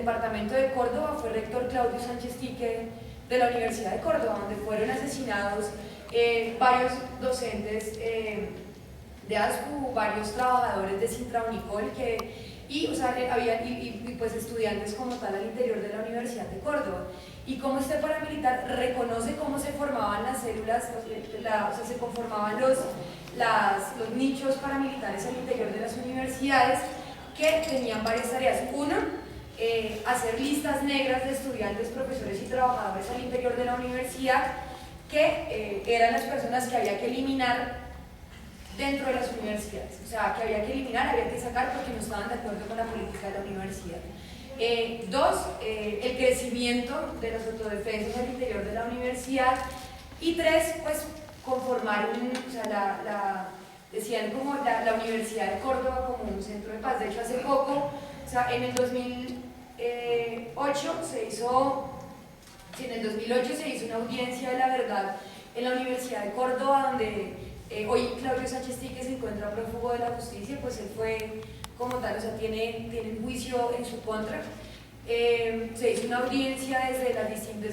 departamento de Córdoba fue rector Claudio Sánchez Tique de la Universidad de Córdoba, donde fueron asesinados varios docentes de ASCU, varios trabajadores de Sintraunicol y pues estudiantes como tal al interior de la Universidad de Córdoba. Y cómo este paramilitar reconoce cómo se formaban las células, se conformaban los nichos paramilitares al interior de las universidades, que tenían varias tareas. Uno, hacer listas negras de estudiantes, profesores y trabajadores al interior de la universidad, que eran las personas que había que eliminar dentro de las universidades, o sea, que había que eliminar, había que sacar porque no estaban de acuerdo con la política de la universidad. Dos, el crecimiento de las autodefensas al interior de la universidad. Y tres, pues conformar decían como la Universidad de Córdoba como un centro de paz. De hecho, hace poco, o sea, en el 2008 se hizo una audiencia de la verdad en la Universidad de Córdoba, donde hoy Claudio Sánchez Tique se encuentra prófugo de la justicia, pues él fue como tal, o sea, tiene un juicio en su contra. Se hizo una audiencia desde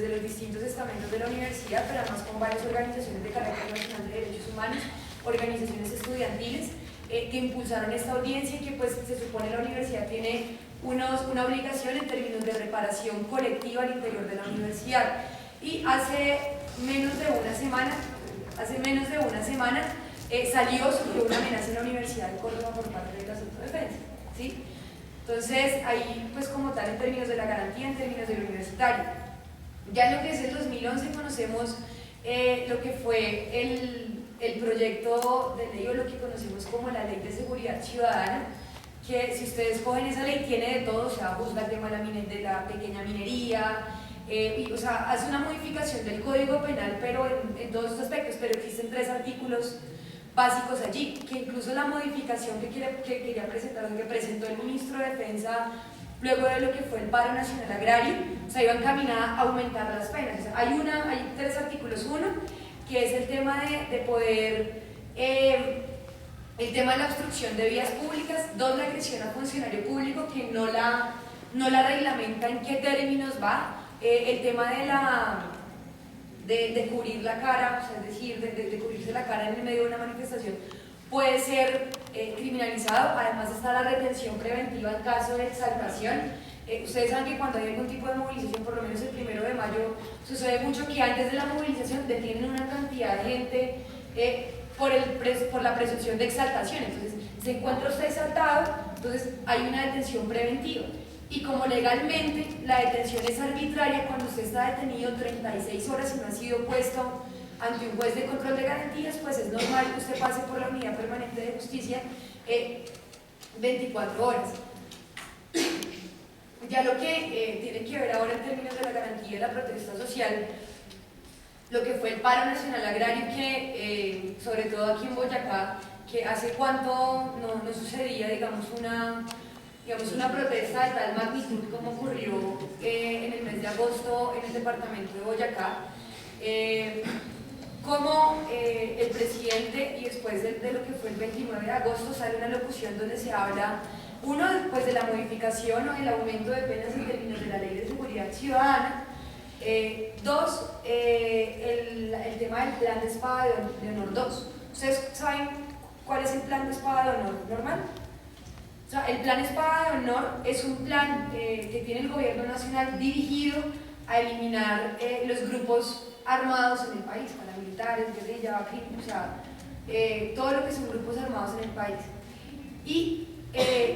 los distintos estamentos de la universidad, pero además con varias organizaciones de carácter nacional de derechos humanos, organizaciones estudiantiles, que impulsaron esta audiencia, y que pues se supone la universidad tiene una obligación en términos de reparación colectiva al interior de la universidad. Y hace menos de una semana surgió una amenaza en la Universidad de Córdoba por parte de las autodefensas, ¿sí? Entonces, ahí, pues como tal, en términos de la garantía, en términos del universitario. Ya en lo que es el 2011 conocemos lo que fue el proyecto de ley, o lo que conocemos como la Ley de Seguridad Ciudadana, que si ustedes cogen esa ley tiene de todo, o sea, busca el tema de la pequeña minería, o sea, hace una modificación del Código Penal, pero en todos estos aspectos, pero existen 3 artículos básicos allí, que incluso la modificación que quería presentar, que presentó el ministro de Defensa luego de lo que fue el paro nacional agrario, o sea, iba encaminada a aumentar las penas. O sea, hay 3 artículos. Uno, que es el tema de poder, el tema de la obstrucción de vías públicas. 2, la agresión a funcionario público, que no la reglamenta en qué términos va. El tema de cubrir la cara, o sea, es decir, de cubrirse la cara en el medio de una manifestación, puede ser criminalizado. Además está la retención preventiva en caso de exaltación. Ustedes saben que cuando hay algún tipo de movilización, por lo menos el 1 de mayo, sucede mucho que antes de la movilización detienen una cantidad de gente por la presunción de exaltación. Entonces, se encuentra usted exaltado, entonces hay una detención preventiva. Y como legalmente la detención es arbitraria, cuando usted está detenido 36 horas y no ha sido puesto ante un juez de control de garantías, pues es normal que usted pase por la unidad permanente de justicia 24 horas. Ya lo que tiene que ver ahora en términos de la garantía de la protesta social, lo que fue el paro nacional agrario, que sobre todo aquí en Boyacá, que hace cuánto no sucedía, digamos, una protesta de tal magnitud como ocurrió en el mes de agosto en el departamento de Boyacá, como el presidente, y después de lo que fue el 29 de agosto, sale una locución donde se habla, uno, después de la modificación o el aumento de penas en términos de la Ley de Seguridad Ciudadana. 2, el tema del plan de espada de honor 2. ¿Ustedes saben cuál es el plan de espada de honor normal? O sea, el plan espada de honor es un plan que tiene el gobierno nacional dirigido a eliminar los grupos armados en el país, paramilitares, guerrilla, crimen, o sea, todo lo que son grupos armados en el país. Y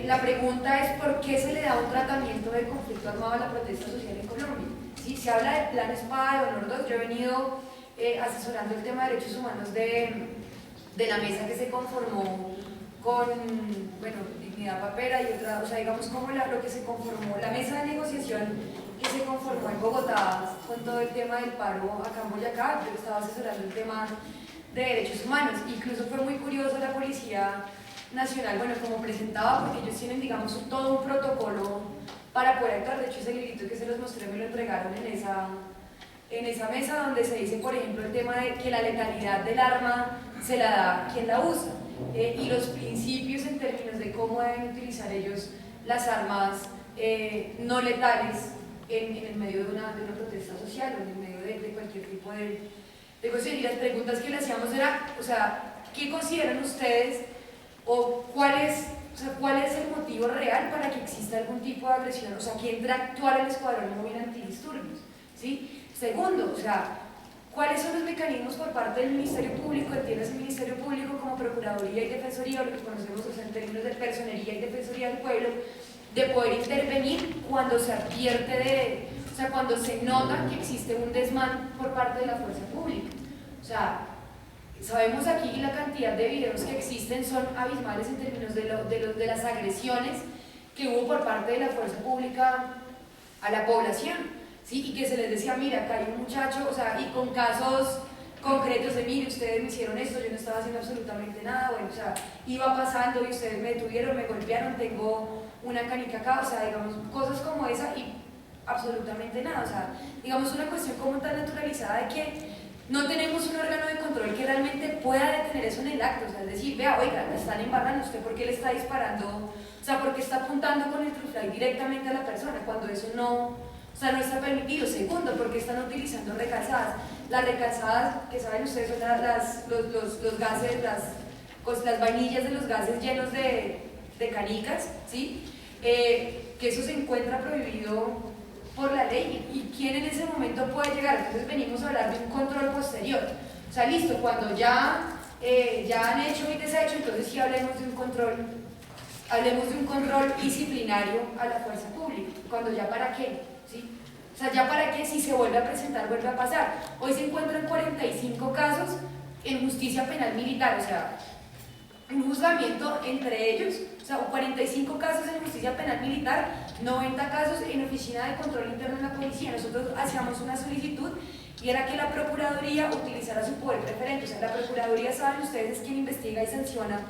la pregunta es: ¿por qué se le da un tratamiento de conflicto armado a la protesta social en Colombia? ¿Sí? Se habla del plan espada de honor 2. Yo he venido asesorando el tema de derechos humanos de la mesa que se conformó con, bueno, Dignidad Papera y otra, o sea, digamos como lo que se conformó, la mesa de negociación que se conformó en Bogotá con todo el tema del paro acá en Boyacá. Yo estaba asesorando el tema de derechos humanos. Incluso fue muy curioso la Policía Nacional, bueno, como presentaba, porque ellos tienen, digamos, todo un protocolo para poder actuar. De hecho, ese librito que se los mostré me lo entregaron en esa mesa, donde se dice, por ejemplo, el tema de que la letalidad del arma se la da quien la usa, y los principios en términos de cómo deben utilizar ellos las armas no letales en el medio de una protesta social o en el medio de cualquier tipo de cuestión. Y las preguntas que le hacíamos era, o sea, ¿qué consideran ustedes o cuál es el motivo real para que exista algún tipo de agresión? O sea, ¿quién entra a actuar el escuadrón móvil antidisturbios? ¿Sí? Segundo, o sea, ¿cuáles son los mecanismos por parte del Ministerio Público? ¿Entiendes el Ministerio Público como Procuraduría y Defensoría, o lo que conocemos, o sea, en términos de Personería y Defensoría del Pueblo, de poder intervenir cuando se advierte o sea, cuando se nota que existe un desmán por parte de la fuerza pública? O sea, sabemos aquí la cantidad de videos que existen son abismales en términos de las agresiones que hubo por parte de la fuerza pública a la población, ¿sí? Y que se les decía, mira, acá hay un muchacho, o sea, y con casos concretos de, mire, ustedes me hicieron esto, yo no estaba haciendo absolutamente nada, bueno, o sea, iba pasando y ustedes me detuvieron, me golpearon, tengo una canica acá, o sea, digamos, cosas como esa y absolutamente nada, o sea, digamos, una cuestión como tan naturalizada de que no tenemos un órgano de control que realmente pueda detener eso en el acto, o sea, es decir, vea, oiga, la están embarrando, ¿usted por qué le está disparando? O sea, ¿por qué está apuntando con el truflay directamente a la persona cuando eso no, o sea, no está permitido? Segundo, ¿por qué están utilizando recalzadas? Las recalzadas, que saben ustedes, son los gases, las vainillas de los gases llenos de canicas, ¿sí? Que eso se encuentra prohibido por la ley, y quién en ese momento puede llegar. Entonces venimos a hablar de un control posterior, o sea, listo, cuando ya han hecho y deshecho, entonces sí hablemos de un control disciplinario a la fuerza pública, cuando ya para qué, ¿sí? O sea, ya para qué, si se vuelve a presentar, vuelve a pasar. Hoy se encuentran 45 casos en justicia penal militar, o sea, un juzgamiento entre ellos, o sea, 45 casos en justicia penal militar, 90 casos en oficina de control interno de la policía. Nosotros hacíamos una solicitud y era que la Procuraduría utilizara su poder preferente. O sea, la Procuraduría, saben ustedes, es quien investiga y sanciona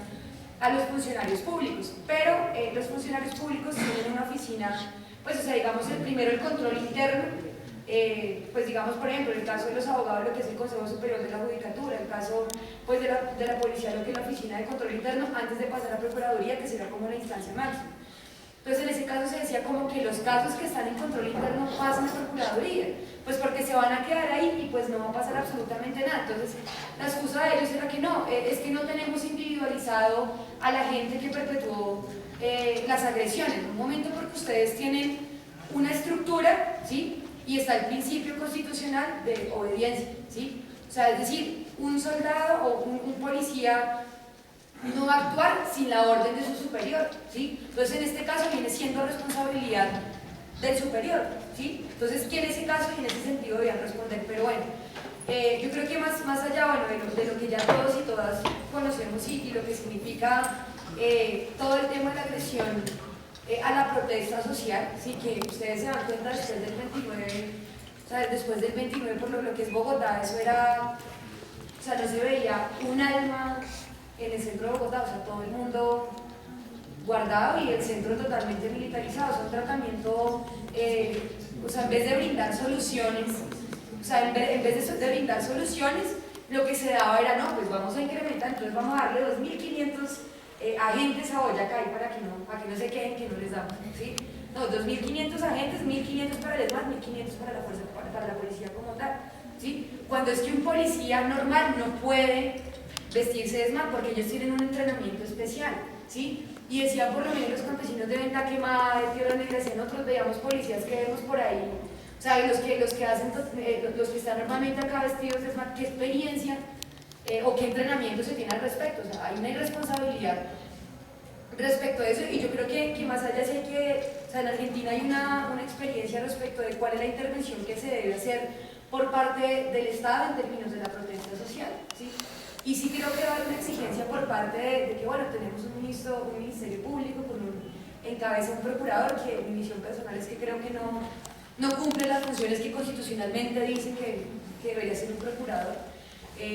a los funcionarios públicos, pero los funcionarios públicos tienen una oficina, pues, o sea, digamos, el control interno, pues digamos, por ejemplo, en el caso de los abogados, lo que es el Consejo Superior de la Judicatura, el caso pues de la policía, lo que es la Oficina de Control Interno, antes de pasar a Procuraduría, que será como la instancia máxima. Entonces, en ese caso se decía como que los casos que están en control interno pasan a Procuraduría, pues porque se van a quedar ahí y pues no va a pasar absolutamente nada. Entonces, la excusa de ellos era que no, es que no tenemos individualizado a la gente que perpetuó las agresiones. En un momento, porque ustedes tienen una estructura, ¿sí? Y está el principio constitucional de obediencia, ¿sí? O sea, es decir, un soldado o un policía no va a actuar sin la orden de su superior, ¿sí? Entonces, en este caso viene siendo responsabilidad del superior, ¿sí? Entonces, que en ese caso y en ese sentido debían responder. Pero bueno, yo creo que más allá, bueno, de lo que ya todos y todas conocemos y lo que significa todo el tema de la agresión a la protesta social, sí, que ustedes se dan cuenta después del 29, o sea, después del 29 por lo que es Bogotá, eso era, o sea, no se veía un alma en el centro de Bogotá, o sea, todo el mundo guardado y el centro totalmente militarizado. O sea, un tratamiento, o sea, en vez de brindar soluciones, o sea, en vez de brindar soluciones, lo que se daba era, no, pues vamos a incrementar, entonces vamos a darle 2.500 agentes a Boyacá para que no se queden, que no les damos, ¿sí? No, 2.500 agentes, 1.500 para el ESMAD, 1.500 para la fuerza, para la policía como tal, ¿sí? Cuando es que un policía normal no puede vestirse de ESMAD porque ellos tienen un entrenamiento especial, ¿sí? Y decían por lo menos los campesinos de Venta Quemada, de Tierra Negra, decían otros, veíamos policías que vemos por ahí, o sea, los que están normalmente acá vestidos de ESMAD, ¿qué experiencia o qué entrenamiento se tiene al respecto? O sea, hay una irresponsabilidad respecto a eso, y yo creo que más allá sí hay que, o sea, en Argentina hay una experiencia respecto de cuál es la intervención que se debe hacer por parte del Estado en términos de la protesta social, ¿sí? Y sí creo que va a haber una exigencia por parte de que, bueno, tenemos un ministerio público con encabeza un procurador, que mi visión personal es que creo que no cumple las funciones que constitucionalmente dicen que debería ser un procurador,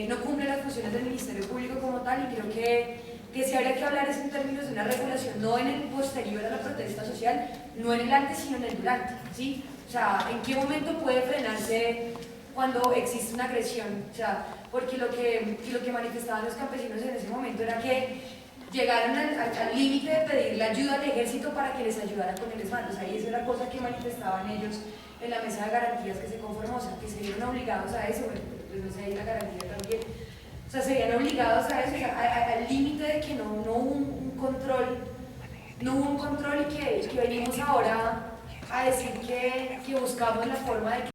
no cumple las funciones del Ministerio Público como tal, y creo que si habría que hablar es en términos de una regulación, no en el posterior a la protesta social, no en el antes, sino en el durante, ¿sí? O sea, ¿en qué momento puede frenarse cuando existe una agresión? O sea, porque lo que manifestaban los campesinos en ese momento era que llegaron al límite de pedirle ayuda al ejército para que les ayudara con el ESMAD. O sea, y esa era la cosa que manifestaban ellos en la mesa de garantías que se conformó, o sea, que se vieron obligados a eso, bueno, pues no sé, ahí la garantía también. O sea, se veían obligados a eso, o sea, al límite de que no hubo un control, no hubo un control y que venimos ahora a decir que buscamos la forma de que